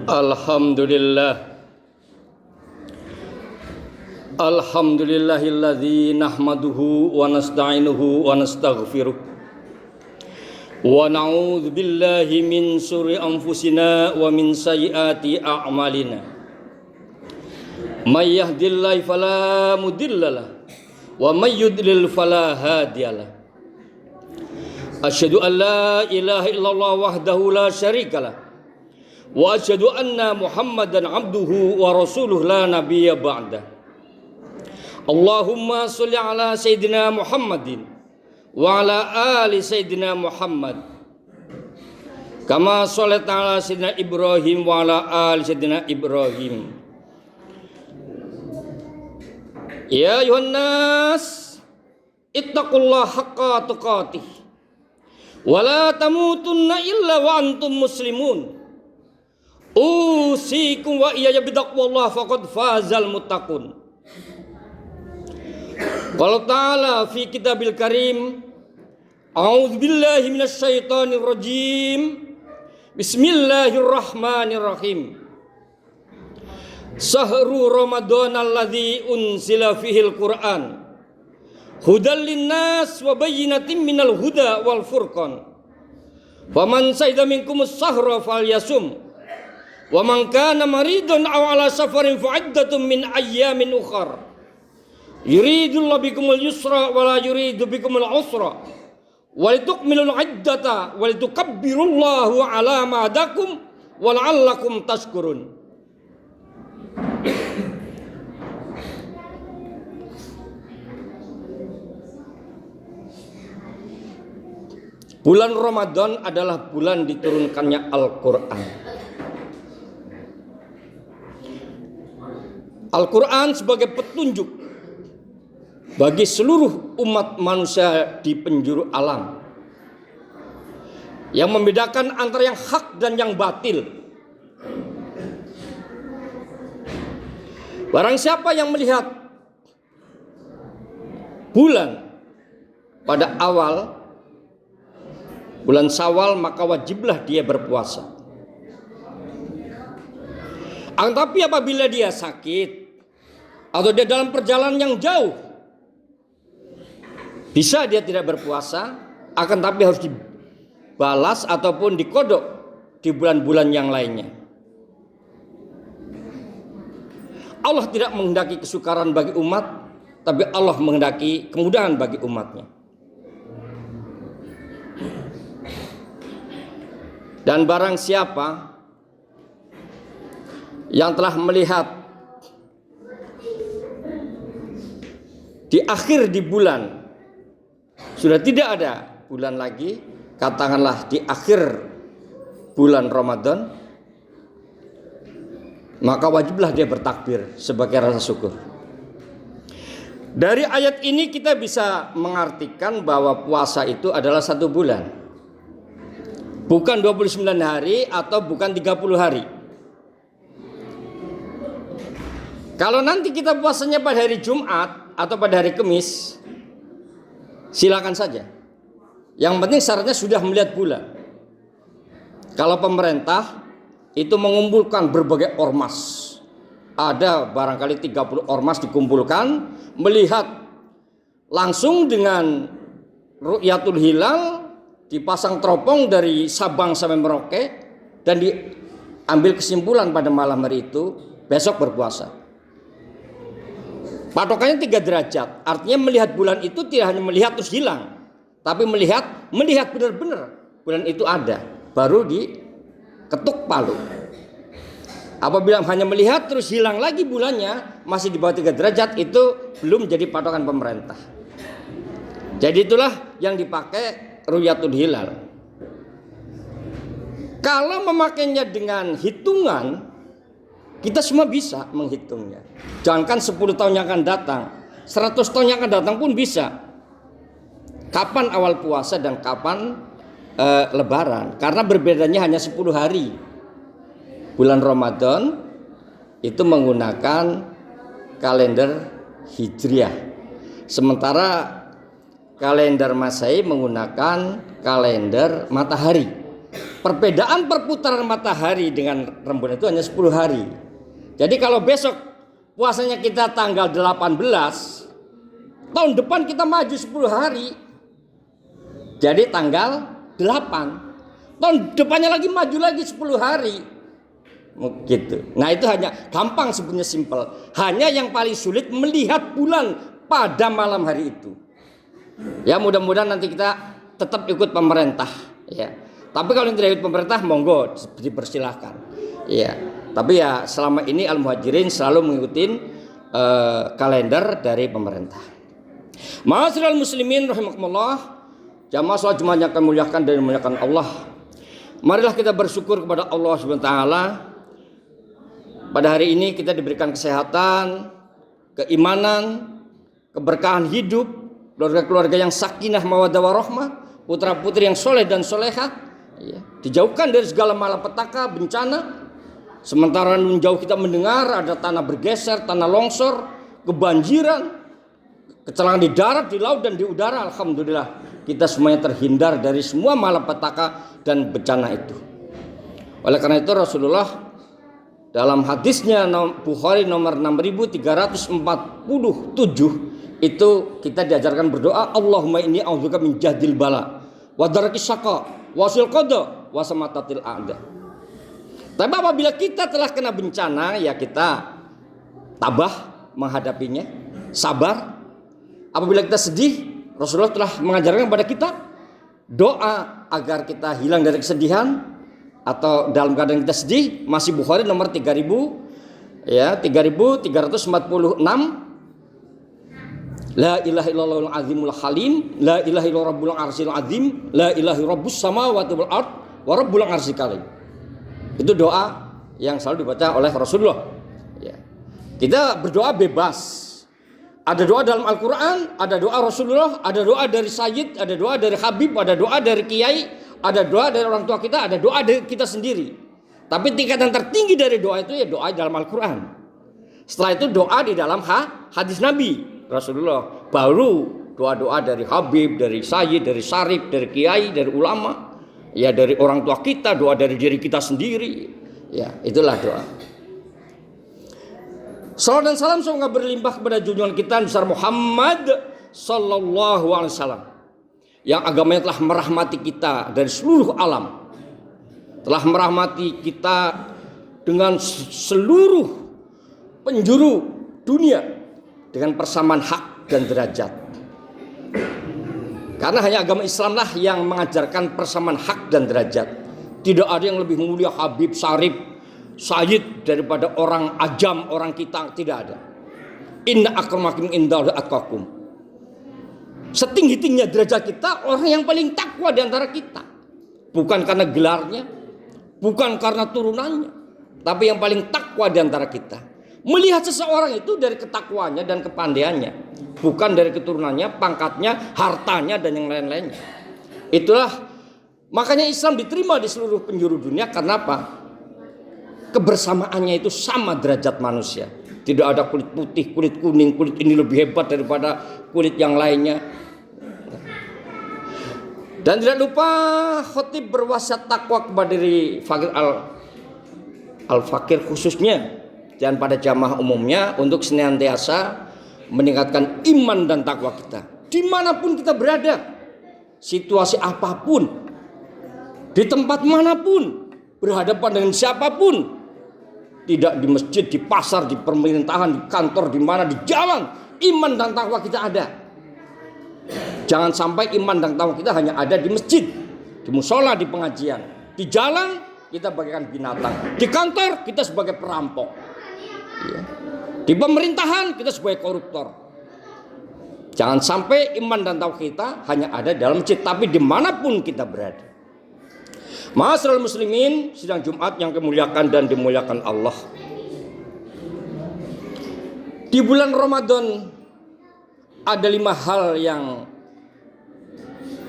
Alhamdulillah. Alhamdulillahilladzi nahmaduhu wa nasta'inuhu wa nastaghfiruh wa na'udzu billahi min syururi anfusina wa min sayyiati a'malina. May yahdihillahu fala mudhillalah wa may yudlil fala hadiyalah. Asyhadu an la ilaha illallah wahdahu la syarikalah wa asyhadu anna Muhammadan abduhu wa rasuluhu la nabiyya ba'da. Allahumma sholli ala sayyidina Muhammadin wa ala ali sayyidina Muhammad kama shallaita ala sayyidina Ibrahim wa ala ali sayyidina Ibrahim. Ya ayuhan nas ittaqullaha haqqa tuqatih wa la tamutunna illa wa antum muslimun. Usikum wa iyaya bitaqwallah faqad fazal muttaqun. Qala ta'ala fi kitabil karim, a'udzu billahi minasy syaithanir rajim. Bismillahirrahmanirrahim. Sahru Ramadan alladzi unzila fihil Qur'an hudal linnas wa bayyinatin minal huda wal furqan. Faman syahida minkumus sahra falyasum. Wa man kana maridun aw ala safarin fa'iddatun min ayyamin ukhra. Yuridullahu bikumul yusra wa la yuridu bikumul usra wa litukmilul iddata wa litukabbirullaha ala ma hadakum wa la'allakum tashkurun. Bulan Ramadan adalah bulan diturunkannya Al-Quran. Al-Quran sebagai petunjuk bagi seluruh umat manusia di penjuru alam, yang membedakan antara yang hak dan yang batil. Barang siapa yang melihat bulan pada awal bulan Syawal, maka wajiblah dia berpuasa. Tapi apabila dia sakit atau dia dalam perjalanan yang jauh, bisa dia tidak berpuasa, akan tapi harus dibalas ataupun dikodok di bulan-bulan yang lainnya. Allah tidak menghendaki kesukaran bagi umat, tapi Allah menghendaki kemudahan bagi umatnya. Dan barang siapa yang telah melihat di akhir di bulan sudah tidak ada bulan lagi, katakanlah di akhir bulan Ramadan, maka wajiblah dia bertakbir sebagai rasa syukur. Dari ayat ini kita bisa mengartikan bahwa puasa itu adalah 1 bulan, bukan 29 hari atau bukan 30 hari. Kalau nanti kita puasanya pada hari Jumat atau pada hari Kamis, silakan saja. Yang penting syaratnya sudah melihat bulan. Kalau pemerintah itu mengumpulkan berbagai ormas, ada barangkali 30 ormas dikumpulkan, melihat langsung dengan ru'yatul hilal, dipasang teropong dari Sabang sampai Merauke, dan diambil kesimpulan pada malam hari itu, besok berpuasa. Patokannya 3 derajat, artinya melihat bulan itu tidak hanya melihat terus hilang, tapi melihat benar-benar bulan itu ada, baru diketuk palu. Apabila hanya melihat terus hilang lagi bulannya, masih di bawah 3 derajat, itu belum jadi patokan pemerintah. Jadi itulah yang dipakai ru'yatul hilal. Kalau memakainya dengan hitungan, kita semua bisa menghitungnya. Jangankan 10 tahun yang akan datang, 100 tahun yang akan datang pun bisa. Kapan awal puasa dan kapan lebaran. Karena berbedanya hanya 10 hari. Bulan Ramadan itu menggunakan kalender Hijriah. Sementara kalender Masehi menggunakan kalender matahari. perbedaan perputaran matahari dengan rembulan itu hanya 10 hari. Jadi kalau besok puasanya kita tanggal 18, tahun depan kita maju 10 hari. Jadi tanggal 8. Tahun depannya lagi maju lagi 10 hari. Gitu. Nah itu hanya gampang sebenarnya, simpel. Hanya yang paling sulit melihat bulan pada malam hari itu. Ya mudah-mudahan nanti kita tetap ikut pemerintah. Ya. Tapi kalau tidak ikut pemerintah monggo dipersilahkan. Ya. Tapi ya selama ini Al-Muhajirin selalu mengikuti kalender dari pemerintah. Ma'asyiral muslimin rahimakumullah. Jamaah salat Jumat yang kami muliakan dan dimuliakan Allah. Marilah kita bersyukur kepada Allah Subhanahu wa taala. Pada hari ini kita diberikan kesehatan, keimanan, keberkahan hidup, keluarga-keluarga yang sakinah mawaddah warahmah, putra-putri yang soleh dan solehah, ya, dijauhkan dari segala malapetaka, bencana. Sementara jauh kita mendengar ada tanah bergeser, tanah longsor, kebanjiran, kecelakaan di darat, di laut dan di udara. Alhamdulillah kita semuanya terhindar dari semua malapetaka dan bencana itu. Oleh karena itu Rasulullah dalam hadisnya Bukhari nomor 6347 itu kita diajarkan berdoa, Allahumma inni a'udzubika min jahdil bala wa darakis syaqa wa sil qada wa samatatil a'da. Tapi apabila kita telah kena bencana, ya kita tabah menghadapinya, sabar. Apabila kita sedih, Rasulullah telah mengajarkan kepada kita doa agar kita hilang dari kesedihan atau dalam keadaan kita sedih. Masih Bukhari nomor 3346. La ilaha illallahul azimul halim, la ilaha illallah rabbul arsyil azim, la ilaha rabbus samawati wal ard wa rabbul arsyil karim. Itu doa yang selalu dibaca oleh Rasulullah. Ya. Kita berdoa bebas. Ada doa dalam Al-Quran, ada doa Rasulullah, ada doa dari Sayyid, ada doa dari Habib, ada doa dari Kiai, ada doa dari orang tua kita, ada doa dari kita sendiri. Tapi tingkatan tertinggi dari doa itu ya doa dalam Al-Quran. Setelah itu doa di dalam hadis Nabi Rasulullah. Baru doa-doa dari Habib, dari Sayyid, dari Syarif, dari Kiai, dari ulama. Ya dari orang tua kita, doa dari diri kita sendiri. Ya itulah doa. Salam dan salam semoga berlimpah kepada junjungan kita besar Muhammad sallallahu alaihi wasallam yang agamanya telah merahmati kita dari seluruh alam, telah merahmati kita dengan seluruh penjuru dunia dengan persamaan hak dan derajat. Karena hanya agama Islamlah yang mengajarkan persamaan hak dan derajat. Tidak ada yang lebih mulia Habib, Syarif, Sayyid daripada orang ajam, orang kita, tidak ada. Inna akramakum indallahi atqakum. Setinggi-tingginya derajat kita orang yang paling takwa di antara kita. Bukan karena gelarnya, bukan karena turunannya, tapi yang paling takwa di antara kita. Melihat seseorang itu dari ketakwaannya dan kepandaiannya, bukan dari keturunannya, pangkatnya, hartanya dan yang lain-lainnya. Itulah makanya Islam diterima di seluruh penjuru dunia. Karena apa? Kebersamaannya itu sama derajat manusia. Tidak ada kulit putih, kulit kuning, kulit ini lebih hebat daripada kulit yang lainnya. Dan tidak lupa khotib berwasiat takwa kepada diri fakir al-fakir khususnya dan pada jamaah umumnya untuk senantiasa meningkatkan iman dan takwa kita. Dimanapun kita berada, situasi apapun, di tempat manapun, berhadapan dengan siapapun, tidak di masjid, di pasar, di pemerintahan, di kantor, di mana, di jalan, iman dan takwa kita ada. Jangan sampai iman dan takwa kita hanya ada di masjid, di musola, di pengajian. Di jalan kita bagaikan binatang, di kantor kita sebagai perampok, ya. Di pemerintahan kita sebagai koruptor. Jangan sampai iman dan takwa kita hanya ada dalam masjid, tapi dimanapun kita berada. Ma'asyiral muslimin, sidang Jumat yang kemuliakan dan dimuliakan Allah. Di bulan Ramadan ada 5 hal yang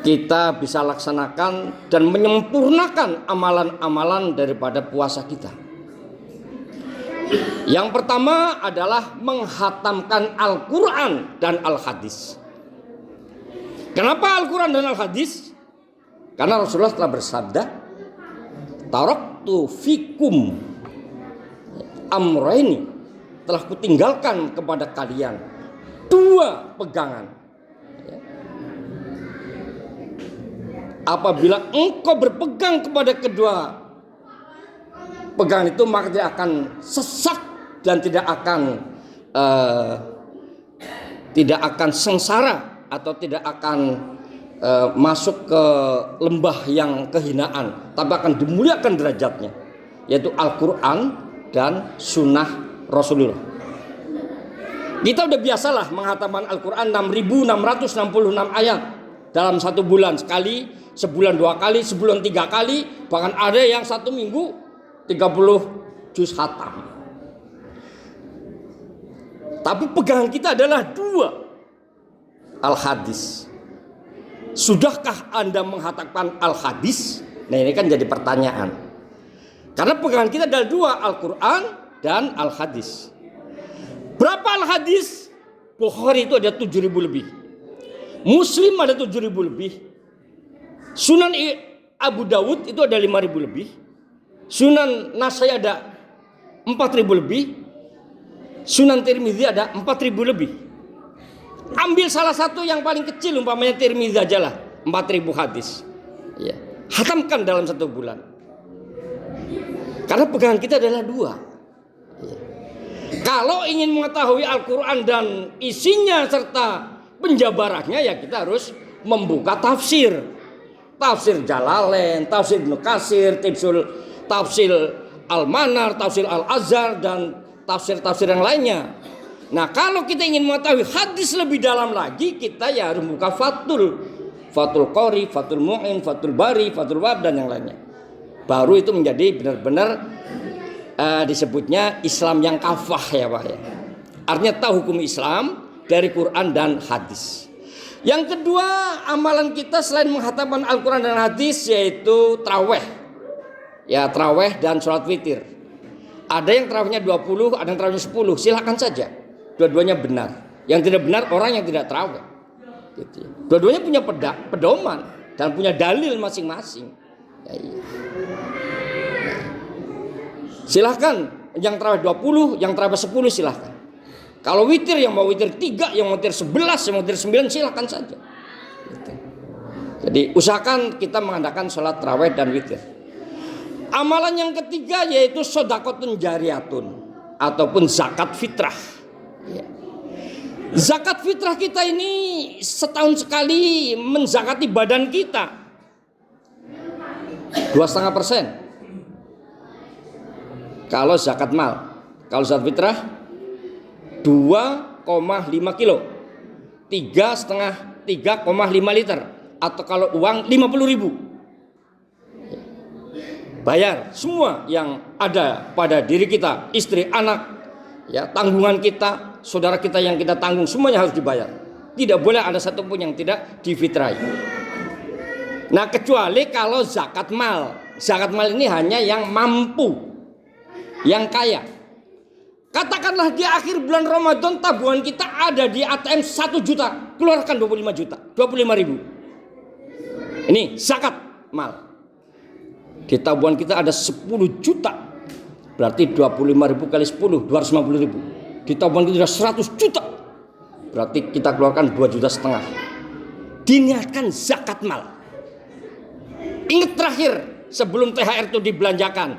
kita bisa laksanakan dan menyempurnakan amalan-amalan daripada puasa kita. Yang pertama adalah menghatamkan Al-Quran dan Al-Hadis. Kenapa Al-Quran dan Al-Hadis? Karena Rasulullah telah bersabda, taraktu fikum amraini, telah kutinggalkan kepada kalian dua pegangan. Apabila engkau berpegang kepada kedua pegangan itu, maka tidak akan sesat dan tidak akan sengsara atau tidak akan masuk ke lembah yang kehinaan, tapi akan dimuliakan derajatnya, yaitu Al-Quran dan Sunnah Rasulullah. Kita udah biasalah menghatamkan Al-Quran 6.666 ayat dalam satu bulan sekali, sebulan 2 kali, sebulan 3 kali, bahkan ada yang satu minggu 30 juz khatam. Tapi pegangan kita adalah 2, Al-Hadis. Sudahkah Anda menghatamkan Al-Hadis? Nah, ini kan jadi pertanyaan. Karena pegangan kita adalah 2, Al-Quran dan Al-Hadis. Berapa Al-Hadis? Bukhari itu ada 7.000 lebih. Muslim ada 7.000 lebih. Sunan Abu Dawud itu ada 5.000 lebih. Sunan Nasai ada 4.000 lebih. Sunan Tirmidzi ada 4.000 lebih. Ambil salah satu yang paling kecil, umpamanya Tirmidzi aja lah, 4.000 hadis. Ya. Hatamkan dalam satu bulan. Karena pegangan kita adalah 2. Ya. Kalau ingin mengetahui Al-Quran dan isinya serta penjabarannya, ya kita harus membuka tafsir. Tafsir Jalalain, tafsir Ibnu Katsir, tafsir Al-Manar, tafsir Al-Azhar, dan tafsir-tafsir yang lainnya. Nah, kalau kita ingin mengetahui hadis lebih dalam lagi, kita ya harus buka Fathul Qori, Fathul Mu'in, Fathul Bari, Fathul Wahab, dan yang lainnya. Baru itu menjadi benar-benar disebutnya Islam yang kafah, ya Pak ya. Artinya tahu hukum Islam dari Quran dan hadis. Yang kedua, amalan kita selain menghatamkan Al-Quran dan hadis, yaitu traweh. Ya, traweh dan sholat witir. Ada yang tarawihnya 20, ada yang tarawihnya 10. Silakan saja. Dua-duanya benar. Yang tidak benar orang yang tidak tarawih. Gitu. Dua-duanya punya pedoman dan punya dalil masing-masing. Ya, iya. Silahkan yang tarawih 20, yang tarawih 10 silahkan. Kalau witir, yang mau witir 3, yang mau witir 11, yang mau witir 9, silahkan saja. Gitu. Jadi usahakan kita mengadakan sholat tarawih dan witir. Amalan yang ketiga yaitu sodakotun jariyatun ataupun zakat fitrah. Ya. Zakat fitrah kita ini setahun sekali menzakati badan kita 2,5%. Kalau zakat mal, kalau zakat fitrah 2,5 kilo, 3,5 liter, atau kalau uang 50.000. Bayar semua yang ada pada diri kita, istri, anak, ya, tanggungan kita, saudara kita yang kita tanggung, semuanya harus dibayar. Tidak boleh ada satupun yang tidak difitrai. Nah, kecuali kalau zakat mal. Zakat mal ini hanya yang mampu, yang kaya. Katakanlah di akhir bulan Ramadan tabungan kita ada di ATM 1 juta, keluarkan 25 juta, 25.000. Ini zakat mal. Di tabungan kita ada 10 juta, berarti 25.000 kali 10, 250.000. Di tabungan kita sudah 100 juta, berarti kita keluarkan 2,5 juta. Diniatkan zakat mal. Ingat terakhir sebelum THR itu dibelanjakan,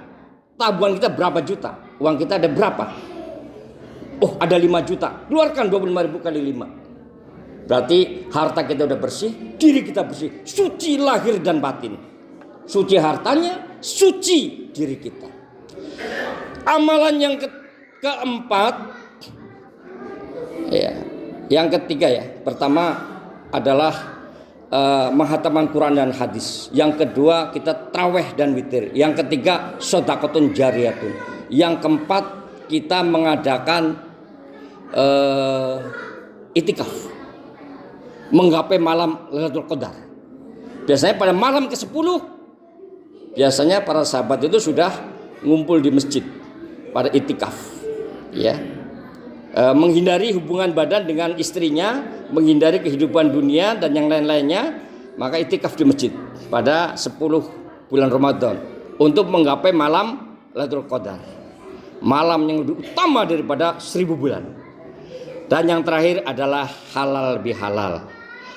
tabungan kita berapa juta? Uang kita ada berapa? Oh, ada 5 juta. Keluarkan 25.000 kali 5. Berarti harta kita udah bersih, diri kita bersih, suci lahir dan batin. Suci hartanya, suci diri kita. Amalan yang keempat, ya, yang ketiga ya. Pertama adalah menghatamkan Quran dan hadis. Yang kedua kita traweh dan witir. Yang ketiga sodakotun jariyatun. Yang keempat kita mengadakan itikaf, menggapai malam Lailatul Qadar. Biasanya pada malam ke-10 biasanya para sahabat itu sudah ngumpul di masjid pada itikaf, ya, menghindari hubungan badan dengan istrinya, menghindari kehidupan dunia dan yang lain-lainnya, maka itikaf di masjid pada 10 bulan Ramadan. untuk menggapai malam Lailatul Qadar. Malam yang lebih utama daripada 1000 bulan. Dan yang terakhir adalah halal bihalal.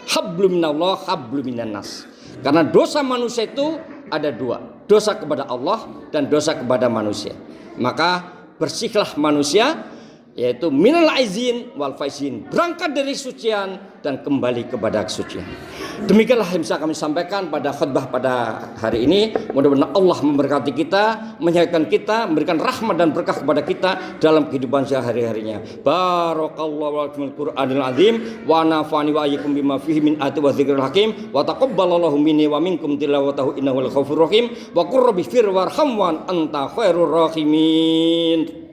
Hablum minallah, hablum minannas. Karena dosa manusia itu ada dua, dosa kepada Allah dan dosa kepada manusia. Maka bersihlah manusia, yaitu minal aizin wal faizin, berangkat dari kesucian dan kembali kepada kesucian. Demikianlah yang bisa kami sampaikan pada khutbah pada hari ini. Mudah-mudahan Allah memberkati kita, menyayangkan kita, memberikan rahmat dan berkah kepada kita dalam kehidupan sehari-harinya. Barakallahu fil Qur'anil azim wa nafa'ani wa iyyakum bima fihi min ayati wa dzikril hakim wa taqabbalallahu minni wa minkum tilawatahu innahu al-ghafurur rahim wa qur rabbi fir warham wa anta khairur rahimin.